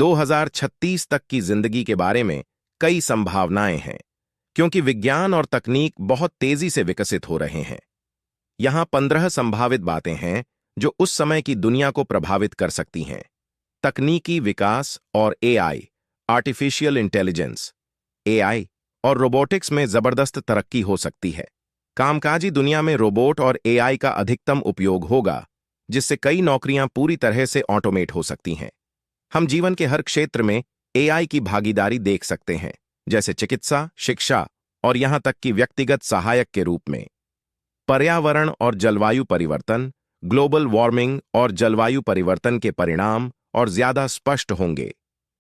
2036 तक की जिंदगी के बारे में कई संभावनाएं हैं, क्योंकि विज्ञान और तकनीक बहुत तेजी से विकसित हो रहे हैं। यहां 15 संभावित बातें हैं जो उस समय की दुनिया को प्रभावित कर सकती हैं। तकनीकी विकास और एआई, आर्टिफिशियल इंटेलिजेंस, एआई और रोबोटिक्स में जबरदस्त तरक्की हो सकती है। कामकाजी दुनिया में रोबोट और एआई का अधिकतम उपयोग होगा, जिससे कई नौकरियां पूरी तरह से ऑटोमेट हो सकती हैं। हम जीवन के हर क्षेत्र में एआई की भागीदारी देख सकते हैं, जैसे चिकित्सा, शिक्षा और यहां तक कि व्यक्तिगत सहायक के रूप में। पर्यावरण और जलवायु परिवर्तन, ग्लोबल वार्मिंग और जलवायु परिवर्तन के परिणाम और ज्यादा स्पष्ट होंगे।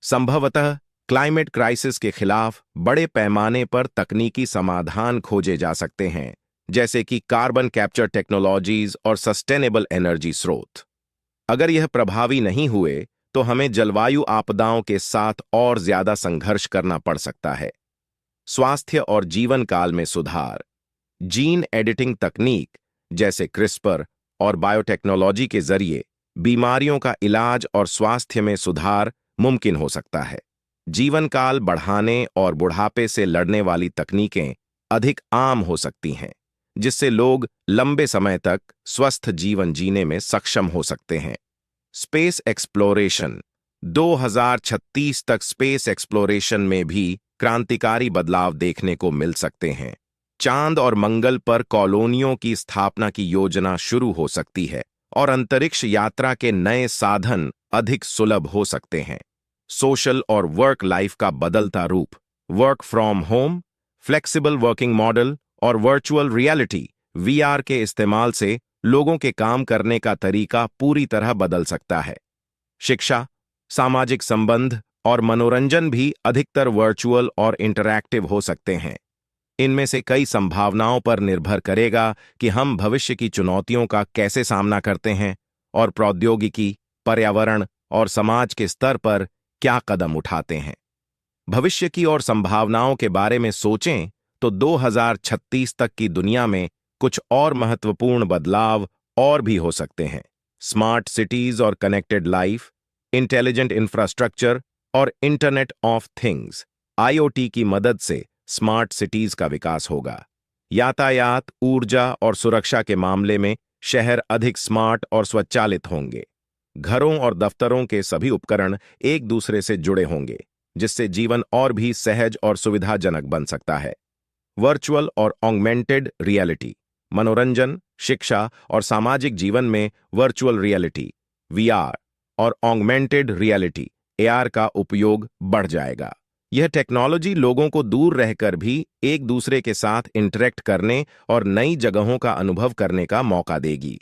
संभवतः क्लाइमेट क्राइसिस के खिलाफ बड़े पैमाने पर तकनीकी समाधान खोजे जा सकते हैं, जैसे कि कार्बन कैप्चर टेक्नोलॉजीज और सस्टेनेबल एनर्जी स्रोत। अगर यह प्रभावी नहीं हुए तो हमें जलवायु आपदाओं के साथ और ज्यादा संघर्ष करना पड़ सकता है। स्वास्थ्य और जीवन काल में सुधार, जीन एडिटिंग तकनीक जैसे क्रिस्पर और बायोटेक्नोलॉजी के जरिए बीमारियों का इलाज और स्वास्थ्य में सुधार मुमकिन हो सकता है। जीवन काल बढ़ाने और बुढ़ापे से लड़ने वाली तकनीकें अधिक आम हो सकती हैं, जिससे लोग लंबे समय तक स्वस्थ जीवन जीने में सक्षम हो सकते हैं। स्पेस एक्सप्लोरेशन, 2036 तक स्पेस एक्सप्लोरेशन में भी क्रांतिकारी बदलाव देखने को मिल सकते हैं। चांद और मंगल पर कॉलोनियों की स्थापना की योजना शुरू हो सकती है और अंतरिक्ष यात्रा के नए साधन अधिक सुलभ हो सकते हैं। सोशल और वर्क लाइफ का बदलता रूप, work from home, flexible working model और वर्चुअल रियलिटी वीआर के इस्तेमाल से लोगों के काम करने का तरीका पूरी तरह बदल सकता है। शिक्षा, सामाजिक संबंध और मनोरंजन भी अधिकतर वर्चुअल और इंटरैक्टिव हो सकते हैं। इनमें से कई संभावनाओं पर निर्भर करेगा कि हम भविष्य की चुनौतियों का कैसे सामना करते हैं और प्रौद्योगिकी, पर्यावरण और समाज के स्तर पर क्या कदम उठाते हैं। भविष्य की और संभावनाओं के बारे में सोचें तो 2036 तक की दुनिया में कुछ और महत्वपूर्ण बदलाव और भी हो सकते हैं। स्मार्ट सिटीज और कनेक्टेड लाइफ, इंटेलिजेंट इंफ्रास्ट्रक्चर और इंटरनेट ऑफ थिंग्स, आईओटी की मदद से स्मार्ट सिटीज का विकास होगा। यातायात, ऊर्जा और सुरक्षा के मामले में शहर अधिक स्मार्ट और स्वचालित होंगे। घरों और दफ्तरों के सभी उपकरण एक दूसरे से जुड़े होंगे, जिससे जीवन और भी सहज और सुविधाजनक बन सकता है। वर्चुअल और ऑगमेंटेड रियलिटी, मनोरंजन, शिक्षा और सामाजिक जीवन में वर्चुअल रियलिटी वीआर और ऑगमेंटेड रियलिटी एआर का उपयोग बढ़ जाएगा। यह टेक्नोलॉजी लोगों को दूर रहकर भी एक दूसरे के साथ इंटरेक्ट करने और नई जगहों का अनुभव करने का मौका देगी।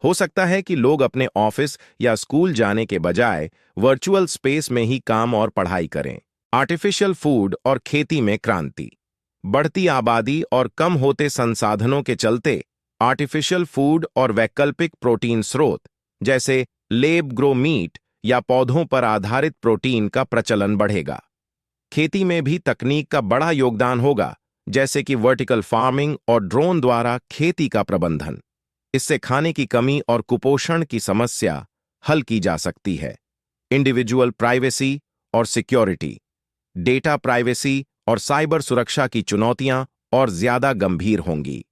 हो सकता है कि लोग अपने ऑफिस या स्कूल जाने के बजाय वर्चुअल स्पेस में ही काम और पढ़ाई करें। आर्टिफिशियल फूड और खेती में क्रांति, बढ़ती आबादी और कम होते संसाधनों के चलते आर्टिफिशियल फूड और वैकल्पिक प्रोटीन स्रोत जैसे लेब ग्रो मीट या पौधों पर आधारित प्रोटीन का प्रचलन बढ़ेगा। खेती में भी तकनीक का बड़ा योगदान होगा, जैसे कि वर्टिकल फार्मिंग और ड्रोन द्वारा खेती का प्रबंधन। इससे खाने की कमी और कुपोषण की समस्या हल की जा सकती है। इंडिविजुअल प्राइवेसी और सिक्योरिटी, डेटा प्राइवेसी और साइबर सुरक्षा की चुनौतियां और ज्यादा गंभीर होंगी।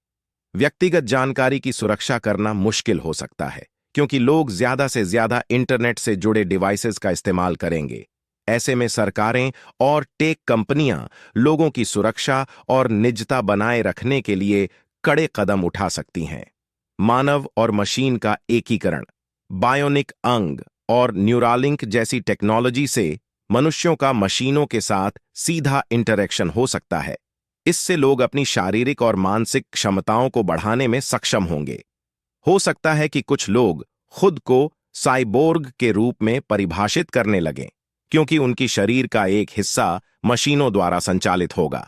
व्यक्तिगत जानकारी की सुरक्षा करना मुश्किल हो सकता है, क्योंकि लोग ज्यादा से ज्यादा इंटरनेट से जुड़े डिवाइसेस का इस्तेमाल करेंगे। ऐसे में सरकारें और टेक कंपनियां लोगों की सुरक्षा और निजता बनाए रखने के लिए कड़े कदम उठा सकती हैं। मानव और मशीन का एकीकरण, बायोनिक अंग और न्यूरालिंक जैसी टेक्नोलॉजी से मनुष्यों का मशीनों के साथ सीधा इंटरेक्शन हो सकता है। इससे लोग अपनी शारीरिक और मानसिक क्षमताओं को बढ़ाने में सक्षम होंगे। हो सकता है कि कुछ लोग खुद को साइबोर्ग के रूप में परिभाषित करने लगें, क्योंकि उनकी शरीर का एक हिस्सा मशीनों द्वारा संचालित होगा।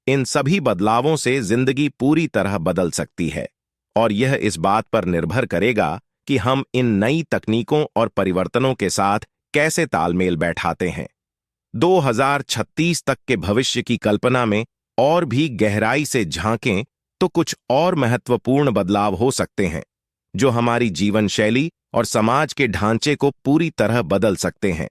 इन सभी बदलावों से जिंदगी पूरी तरह बदल सकती है, और यह इस बात पर निर्भर करेगा कि हम इन नई तकनीकों और परिवर्तनों के साथ कैसे तालमेल बैठाते हैं। 2036 तक के भविष्य की कल्पना में और भी गहराई से झांकें तो कुछ और महत्वपूर्ण बदलाव हो सकते हैं, जो हमारी जीवन शैली और समाज के ढांचे को पूरी तरह बदल सकते हैं।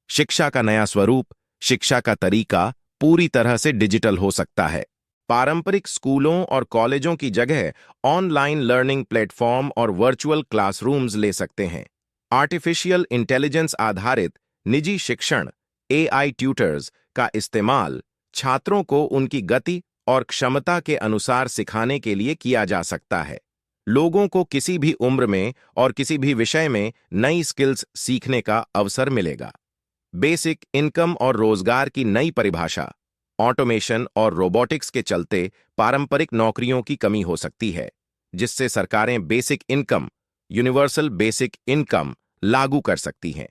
शिक्षा का नया स्वरूप, शिक्षा का तरीका पूरी तरह से डिजिटल हो सकता है। पारंपरिक स्कूलों और कॉलेजों की जगह ऑनलाइन लर्निंग प्लेटफॉर्म और वर्चुअल क्लासरूम्स ले सकते हैं। आर्टिफिशियल इंटेलिजेंस आधारित निजी शिक्षण एआई ट्यूटर्स का इस्तेमाल छात्रों को उनकी गति और क्षमता के अनुसार सिखाने के लिए किया जा सकता है। लोगों को किसी भी उम्र में और किसी भी विषय में नई स्किल्स सीखने का अवसर मिलेगा। बेसिक इनकम और रोजगार की नई परिभाषा। ऑटोमेशन और रोबोटिक्स के चलते पारंपरिक नौकरियों की कमी हो सकती है, जिससे सरकारें basic income, universal basic income लागू कर सकती हैं,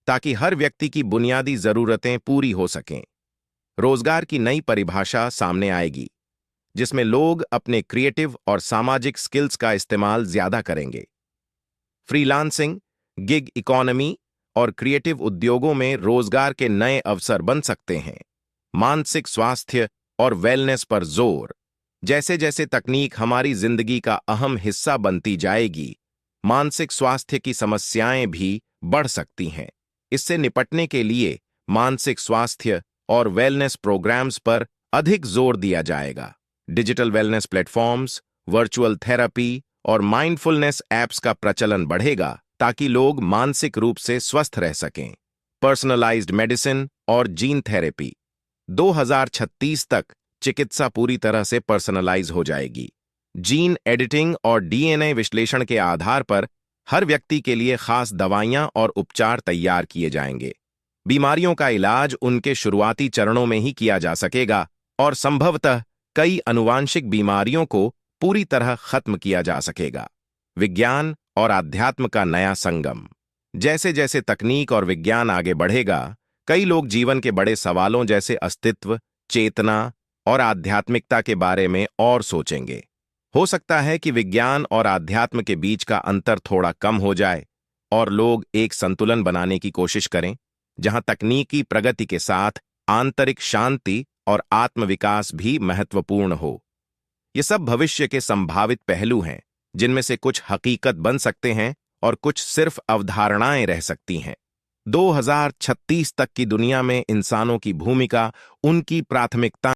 ताकि हर व्यक्ति की बुनियादी जरूरतें पूरी हो सकें। रोजगार की नई परिभाषा सामने आएगी, जिसमें लोग अपने क्रिएटिव और सामाजिक स्किल्स का इस्तेमाल ज्यादा करेंगे। फ्रीलांसिंग, गिग इकोनॉमी और क्रिएटिव उद्योगों में रोजगार के नए अवसर बन सकते हैं। मानसिक स्वास्थ्य और वेलनेस पर जोर। जैसे जैसे तकनीक हमारी जिंदगी का अहम हिस्सा बनती जाएगी, मानसिक स्वास्थ्य की समस्याएं भी बढ़ सकती हैं। इससे निपटने के लिए मानसिक स्वास्थ्य और वेलनेस प्रोग्राम्स पर अधिक जोर दिया जाएगा। Digital wellness platforms, virtual therapy और माइंडफुलनेस ऐप्स का प्रचलन बढ़ेगा, ताकि लोग मानसिक रूप से स्वस्थ रह सकें। पर्सनलाइज्ड मेडिसिन और जीन थेरेपी। 2036 तक चिकित्सा पूरी तरह से पर्सनलाइज हो जाएगी। जीन एडिटिंग और डीएनए विश्लेषण के आधार पर हर व्यक्ति के लिए खास दवाइयां और उपचार तैयार किए जाएंगे। बीमारियों का इलाज उनके शुरुआती चरणों में ही किया जा सकेगा और संभवतः कई आनुवांशिक बीमारियों को पूरी तरह खत्म किया जा सकेगा। विज्ञान और आध्यात्म का नया संगम। जैसे जैसे तकनीक और विज्ञान आगे बढ़ेगा, कई लोग जीवन के बड़े सवालों जैसे अस्तित्व, चेतना और आध्यात्मिकता के बारे में और सोचेंगे। हो सकता है कि विज्ञान और आध्यात्म के बीच का अंतर थोड़ा कम हो जाए और लोग एक संतुलन बनाने की कोशिश करें, जहां तकनीकी प्रगति के साथ आंतरिक शांति और आत्मविकास भी महत्वपूर्ण हो। ये सब भविष्य के संभावित पहलू हैं, जिनमें से कुछ हकीकत बन सकते हैं और कुछ सिर्फ अवधारणाएं रह सकती हैं। 2036 तक की दुनिया में इंसानों की भूमिका, उनकी प्राथमिकता